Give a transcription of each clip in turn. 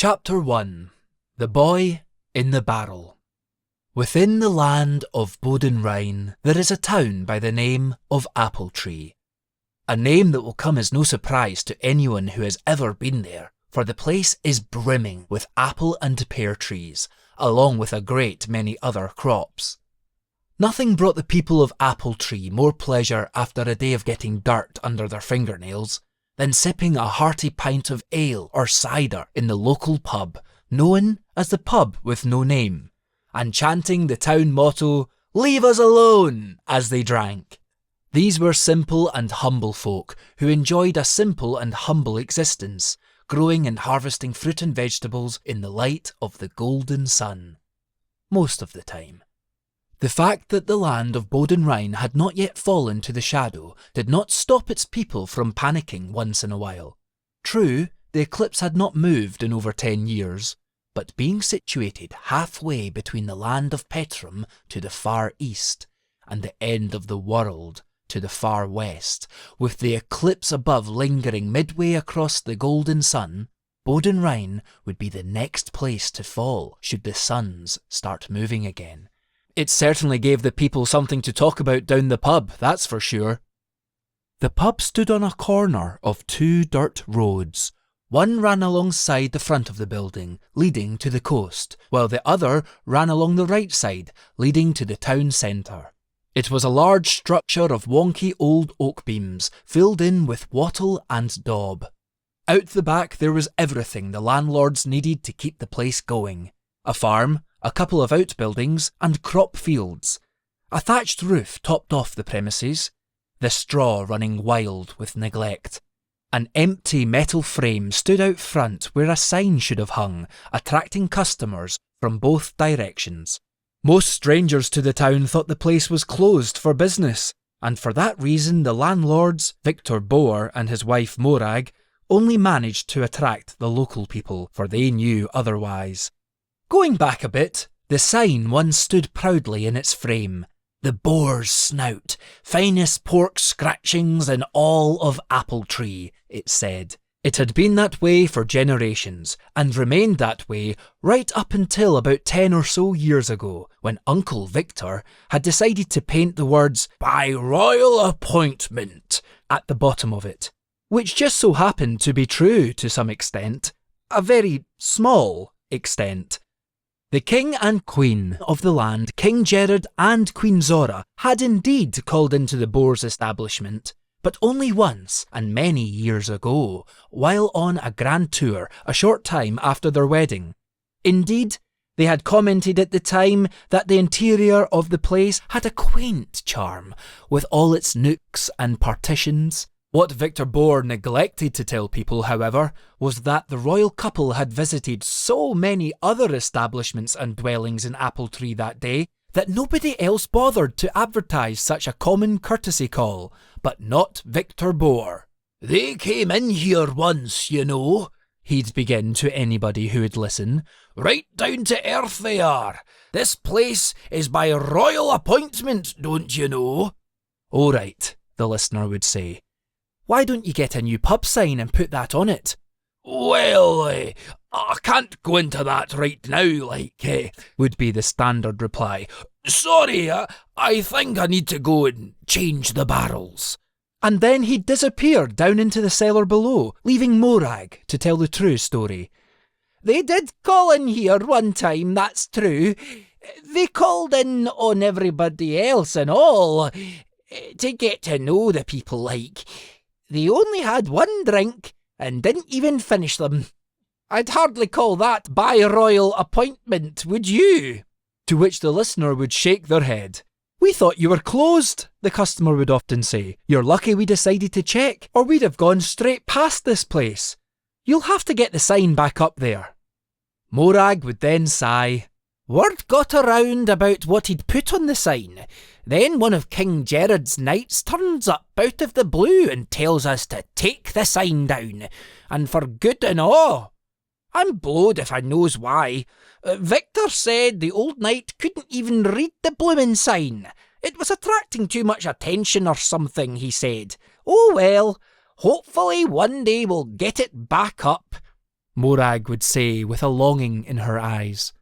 Chapter 1. The Boy in the Barrel. Within the land of Boden-Rine there is a town by the name of Apple Tree. A name that will come as no surprise to anyone who has ever been there, for the place is brimming with apple and pear trees, along with a great many other crops. Nothing brought the people of Apple Tree more pleasure after a day of getting dirt under their fingernails than sipping a hearty pint of ale or cider in the local pub, known as the Pub with No Name, and chanting the town motto, "Leave us alone," as they drank. These were simple and humble folk who enjoyed a simple and humble existence, growing and harvesting fruit and vegetables in the light of the golden sun. Most of the time. The fact that the land of Boden-Rine had not yet fallen to the shadow did not stop its people from panicking once in a while. True, the eclipse had not moved in over 10 years, but being situated halfway between the land of Petrum to the far east and the end of the world to the far west, with the eclipse above lingering midway across the golden sun, Boden-Rine would be the next place to fall should the suns start moving again. It certainly gave the people something to talk about down the pub, that's for sure. The pub stood on a corner of 2 dirt roads. One ran alongside the front of the building, leading to the coast, while the other ran along the right side, leading to the town centre. It was a large structure of wonky old oak beams, filled in with wattle and daub. Out the back there was everything the landlords needed to keep the place going. A farm, a couple of outbuildings, and crop fields. A thatched roof topped off the premises, the straw running wild with neglect. An empty metal frame stood out front where a sign should have hung, attracting customers from both directions. Most strangers to the town thought the place was closed for business, and for that reason the landlords, Victor Boer and his wife Morag, only managed to attract the local people, for they knew otherwise. Going back a bit, the sign once stood proudly in its frame. The Boar's Snout, finest pork scratchings in all of Apple Tree, it said. It had been that way for generations, and remained that way right up until about 10 or so years ago, when Uncle Victor had decided to paint the words "by royal appointment" at the bottom of it, which just so happened to be true to some extent, a very small extent. The king and queen of the land, King Gerard and Queen Zora, had indeed called into the Boar's establishment, but only once and many years ago, while on a grand tour a short time after their wedding. Indeed, they had commented at the time that the interior of the place had a quaint charm, with all its nooks and partitions. What Victor Boer neglected to tell people, however, was that the royal couple had visited so many other establishments and dwellings in Apple Tree that day that nobody else bothered to advertise such a common courtesy call, but not Victor Boer. "They came in here once, you know," he'd begin to anybody who would listen. "Right down to earth they are. This place is by royal appointment, don't you know?" "All right," the listener would say. "Why don't you get a new pub sign and put that on it?" "Well, I can't go into that right now, would be the standard reply. "Sorry, I think I need to go and change the barrels." And then he'd disappear down into the cellar below, leaving Morag to tell the true story. "They did call in here one time, that's true. They called in on everybody else and all, to get to know the people like. They only had one drink and didn't even finish them. I'd hardly call that by royal appointment, would you?" To which the listener would shake their head. "We thought you were closed," the customer would often say. "You're lucky we decided to check, or we'd have gone straight past this place. You'll have to get the sign back up there." Morag would then sigh. "Word got around about what he'd put on the sign. Then one of King Gerard's knights turns up out of the blue and tells us to take the sign down, and for good and all. I'm blowed if I knows why. Victor said the old knight couldn't even read the bloomin' sign. It was attracting too much attention or something, he said. Oh well, hopefully one day we'll get it back up. Morag would say with a longing in her eyes.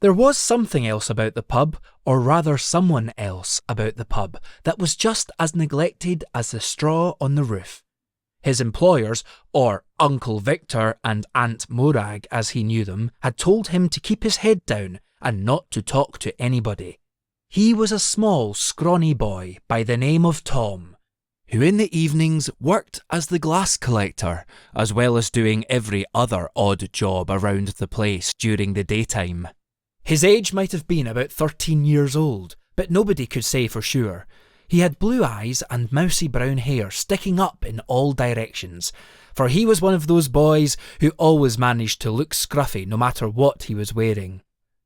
There was something else about the pub, or rather someone else about the pub, that was just as neglected as the straw on the roof. His employers, or Uncle Victor and Aunt Morag as he knew them, had told him to keep his head down and not to talk to anybody. He was a small, scrawny boy by the name of Tom, who in the evenings worked as the glass collector, as well as doing every other odd job around the place during the daytime. His age might have been about 13 years old, but nobody could say for sure. He had blue eyes and mousy brown hair sticking up in all directions, for he was one of those boys who always managed to look scruffy no matter what he was wearing.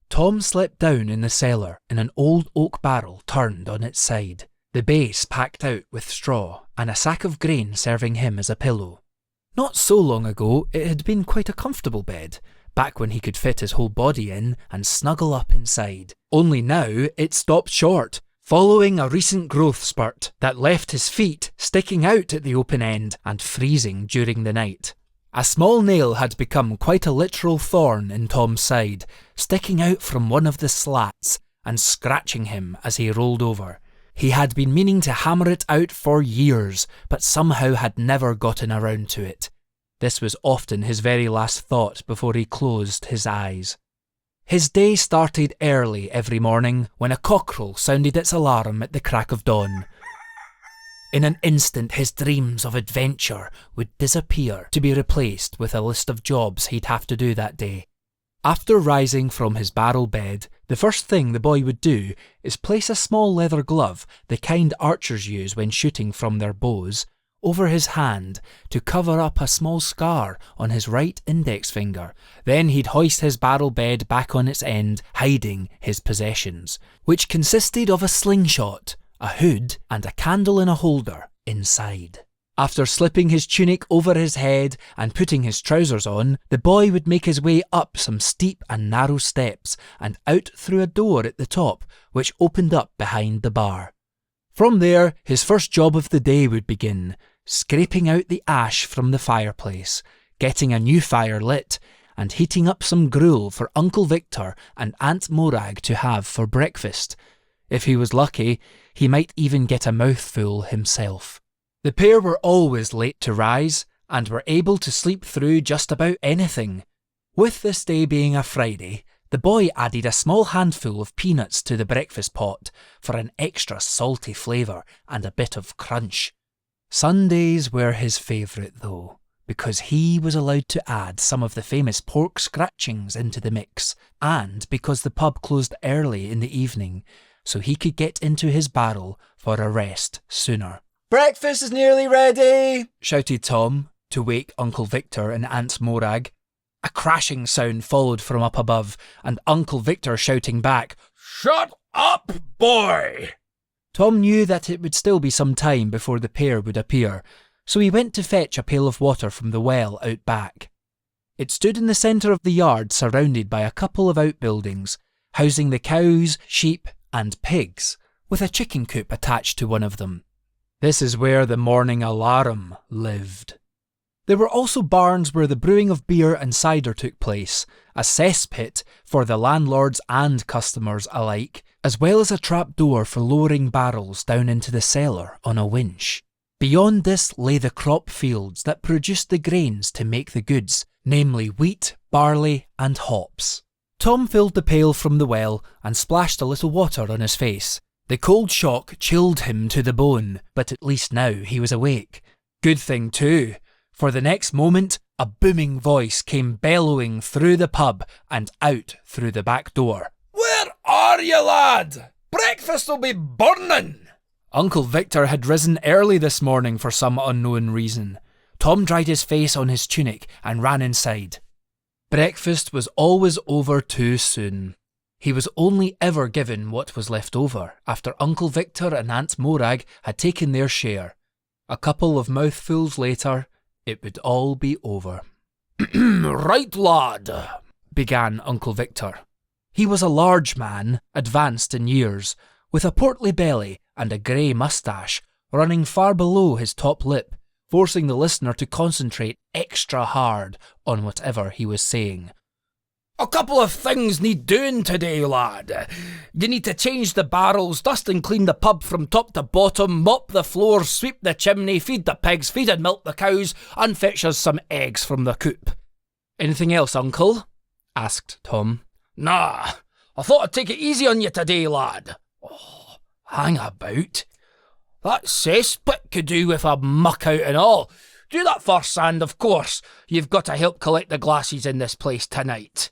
Tom slept down in the cellar in an old oak barrel turned on its side, the base packed out with straw and a sack of grain serving him as a pillow. Not so long ago it had been quite a comfortable bed, back when he could fit his whole body in and snuggle up inside. Only now it stopped short, following a recent growth spurt that left his feet sticking out at the open end and freezing during the night. A small nail had become quite a literal thorn in Tom's side, sticking out from one of the slats and scratching him as he rolled over. He had been meaning to hammer it out for years, but somehow had never gotten around to it. This was often his very last thought before he closed his eyes. His day started early every morning when a cockerel sounded its alarm at the crack of dawn. In an instant his dreams of adventure would disappear to be replaced with a list of jobs he'd have to do that day. After rising from his barrel bed, the first thing the boy would do is place a small leather glove, the kind archers use when shooting from their bows, over his hand to cover up a small scar on his right index finger. Then he'd hoist his barrel bed back on its end, hiding his possessions, which consisted of a slingshot, a hood, and a candle in a holder inside. After slipping his tunic over his head and putting his trousers on, the boy would make his way up some steep and narrow steps and out through a door at the top, which opened up behind the bar. From there, his first job of the day would begin, scraping out the ash from the fireplace, getting a new fire lit, and heating up some gruel for Uncle Victor and Aunt Morag to have for breakfast. If he was lucky, he might even get a mouthful himself. The pair were always late to rise, and were able to sleep through just about anything. With this day being a Friday, the boy added a small handful of peanuts to the breakfast pot for an extra salty flavour and a bit of crunch. Sundays were his favourite though, because he was allowed to add some of the famous pork scratchings into the mix, and because the pub closed early in the evening, so he could get into his barrel for a rest sooner. "Breakfast is nearly ready," shouted Tom, to wake Uncle Victor and Aunt Morag. A crashing sound followed from up above, and Uncle Victor shouting back, "Shut up, boy!" Tom knew that it would still be some time before the pair would appear, so he went to fetch a pail of water from the well out back. It stood in the centre of the yard, surrounded by a couple of outbuildings, housing the cows, sheep, and pigs, with a chicken coop attached to one of them. This is where the morning alarm lived. There were also barns where the brewing of beer and cider took place, a cesspit for the landlords and customers alike, as well as a trapdoor for lowering barrels down into the cellar on a winch. Beyond this lay the crop fields that produced the grains to make the goods, namely wheat, barley, and hops. Tom filled the pail from the well and splashed a little water on his face. The cold shock chilled him to the bone, but at least now he was awake. Good thing too, for the next moment a booming voice came bellowing through the pub and out through the back door. "Where are you, lad? Breakfast'll be burning!" Uncle Victor had risen early this morning for some unknown reason. Tom dried his face on his tunic and ran inside. Breakfast was always over too soon. He was only ever given what was left over after Uncle Victor and Aunt Morag had taken their share. A couple of mouthfuls later, it would all be over. "Right, lad," began Uncle Victor. He was a large man, advanced in years, with a portly belly and a grey moustache running far below his top lip, forcing the listener to concentrate extra hard on whatever he was saying. "A couple of things need doing today, lad. You need to change the barrels, dust and clean the pub from top to bottom, mop the floor, sweep the chimney, feed the pigs, feed and milk the cows, and fetch us some eggs from the coop." "Anything else, Uncle?" asked Tom. "Nah, I thought I'd take it easy on you today, lad." "Oh, hang about. That cesspit could do with a muck out and all. Do that first, and of course, you've got to help collect the glasses in this place tonight."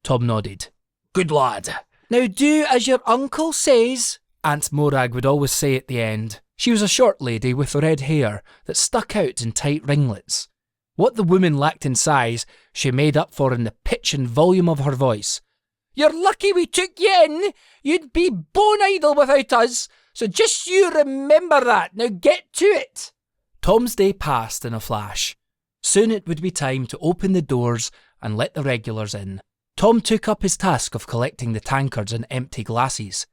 Tom nodded. "Good lad." "Now do as your uncle says," Aunt Morag would always say at the end. She was a short lady with red hair that stuck out in tight ringlets. What the woman lacked in size, she made up for in the pitch and volume of her voice. "You're lucky we took you in. You'd be bone idle without us. So just you remember that. Now get to it." Tom's day passed in a flash. Soon it would be time to open the doors and let the regulars in. Tom took up his task of collecting the tankards and empty glasses.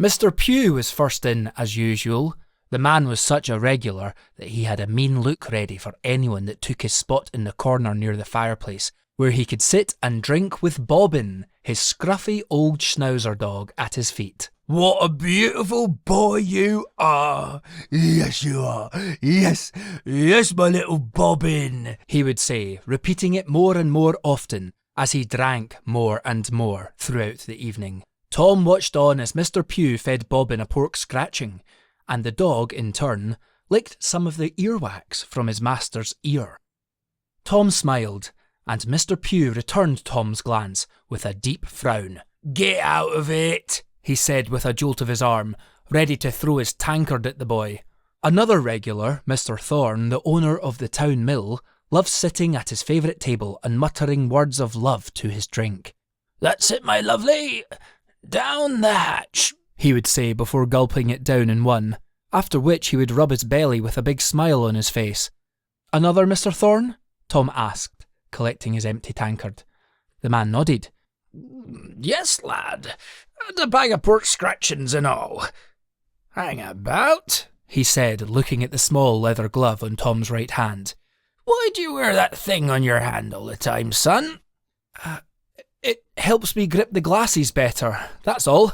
Mr. Pugh was first in as usual. The man was such a regular that he had a mean look ready for anyone that took his spot in the corner near the fireplace, where he could sit and drink with Bobbin, his scruffy old schnauzer dog, at his feet. "What a beautiful boy you are. Yes, you are. Yes, yes, my little Bobbin," he would say, repeating it more and more often as he drank more and more throughout the evening. Tom watched on as Mr. Pugh fed Bobbin a pork scratching, and the dog, in turn, licked some of the earwax from his master's ear. Tom smiled, and Mr. Pugh returned Tom's glance with a deep frown. "Get out of it," he said with a jolt of his arm, ready to throw his tankard at the boy. Another regular, Mr. Thorne, the owner of the town mill, loved sitting at his favourite table and muttering words of love to his drink. "That's it, my lovely. Down the hatch," he would say before gulping it down in one, after which he would rub his belly with a big smile on his face. "Another, Mr. Thorne?" Tom asked, collecting his empty tankard. The man nodded. "Yes, lad, and a bag of pork scratchings and all. Hang about," he said, looking at the small leather glove on Tom's right hand. "Why do you wear that thing on your hand all the time, son?" It helps me grip the glasses better, that's all,"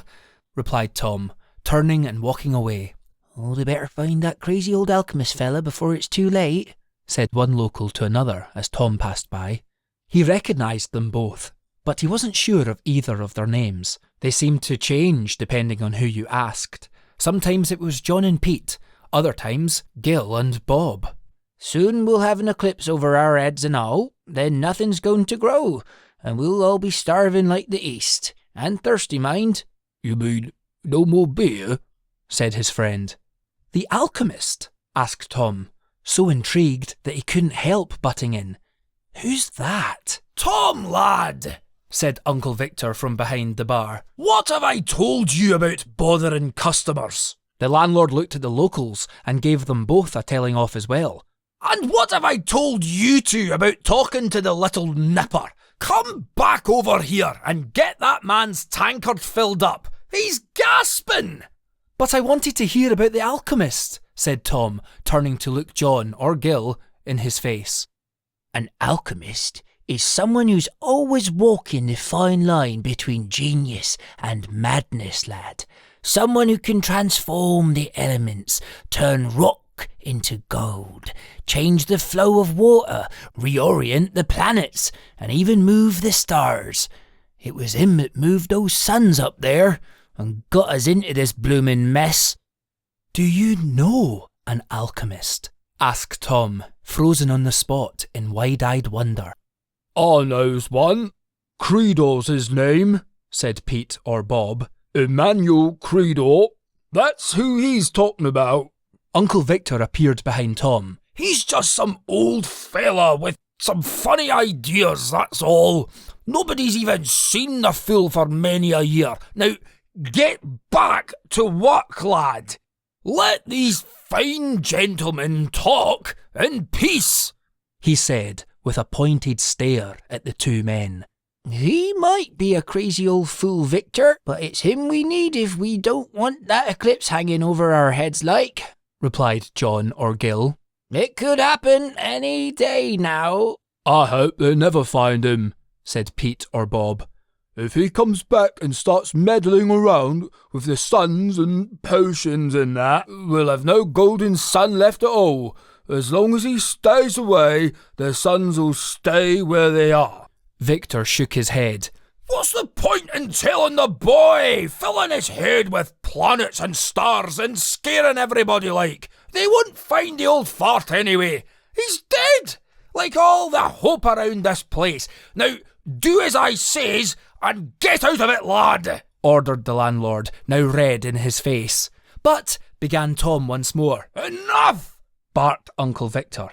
replied Tom, turning and walking away. "Oh, they better find that crazy old alchemist fella before it's too late," said one local to another as Tom passed by. He recognised them both, but he wasn't sure of either of their names. They seemed to change depending on who you asked. Sometimes it was John and Pete, other times Gil and Bob. "Soon we'll have an eclipse over our heads and all, then nothing's going to grow, and we'll all be starving like the East, and thirsty, mind." "You mean no more beer?" said his friend. "The alchemist?" asked Tom, so intrigued that he couldn't help butting in. "Who's that?" "Tom, lad," said Uncle Victor from behind the bar. "What have I told you about bothering customers?" The landlord looked at the locals and gave them both a telling off as well. "And what have I told you two about talking to the little nipper? Come back over here and get that man's tankard filled up. He's gasping." "But I wanted to hear about the alchemist," said Tom, turning to look John or Gil in his face. "An alchemist is someone who's always walking the fine line between genius and madness, lad. Someone who can transform the elements, turn rock into gold, change the flow of water, reorient the planets, and even move the stars. It was him that moved those suns up there and got us into this bloomin' mess." "Do you know an alchemist?" asked Tom, frozen on the spot in wide-eyed wonder. "I knows one. Credo's his name," said Pete or Bob. "Emmanuel Credo. That's who he's talking about." Uncle Victor appeared behind Tom. "He's just some old fella with some funny ideas, that's all. Nobody's even seen the fool for many a year. Now, get back to work, lad. Let these fine gentlemen talk in peace," he said with a pointed stare at the two men. "He might be a crazy old fool, Victor, but it's him we need if we don't want that eclipse hanging over our heads like," replied John or Gil. It could happen any day now. I hope they never find him, said Pete or Bob. If he comes back and starts meddling around with the suns and potions and that, we'll have no golden sun left at all. As long as he stays away, the suns will stay where they are. Victor shook his head. What's the point in telling the boy, filling his head with planets and stars and scaring everybody like? They won't find the old fart anyway. He's dead, like all the hope around this place. Now, do as I says and get out of it, lad, ordered the landlord, now red in his face. But, began Tom once more. Enough, barked Uncle Victor,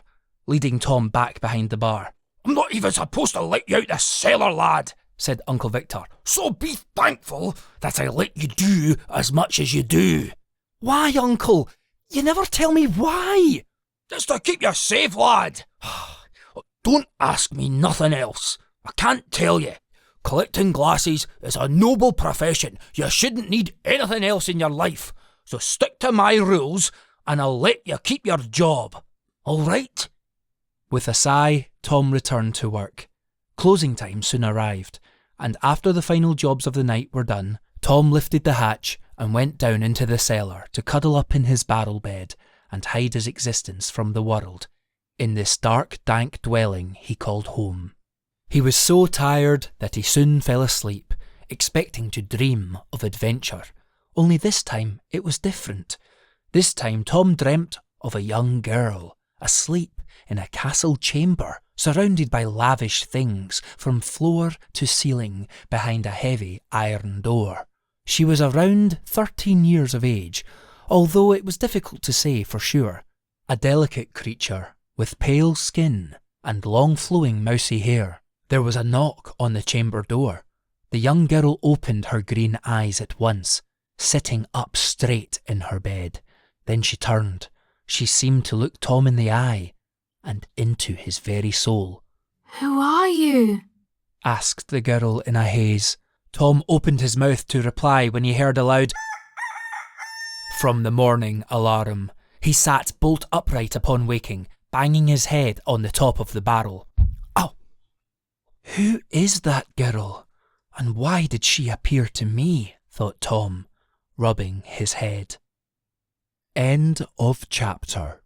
leading Tom back behind the bar. I'm not even supposed to let you out the cellar, lad, said Uncle Victor. So be thankful that I let you do as much as you do. Why, Uncle? You never tell me why. Just to keep you safe, lad. Don't ask me nothing else. I can't tell you. Collecting glasses is a noble profession. You shouldn't need anything else in your life. So stick to my rules and I'll let you keep your job. All right? With a sigh, Tom returned to work. Closing time soon arrived, and after the final jobs of the night were done, Tom lifted the hatch and went down into the cellar to cuddle up in his barrel bed and hide his existence from the world in this dark, dank dwelling he called home. He was so tired that he soon fell asleep, expecting to dream of adventure. Only this time it was different. This time Tom dreamt of a young girl, asleep in a castle chamber, surrounded by lavish things from floor to ceiling behind a heavy iron door. She was around 13 years of age, although it was difficult to say for sure. A delicate creature with pale skin and long flowing mousy hair. There was a knock on the chamber door. The young girl opened her green eyes at once, sitting up straight in her bed. Then she turned. She seemed to look Tom in the eye and into his very soul. Who are you? asked the girl in a haze. Tom opened his mouth to reply when he heard a loud from the morning alarm. He sat bolt upright upon waking, banging his head on the top of the barrel. Oh! Who is that girl? And why did she appear to me? Thought Tom, rubbing his head. End of chapter.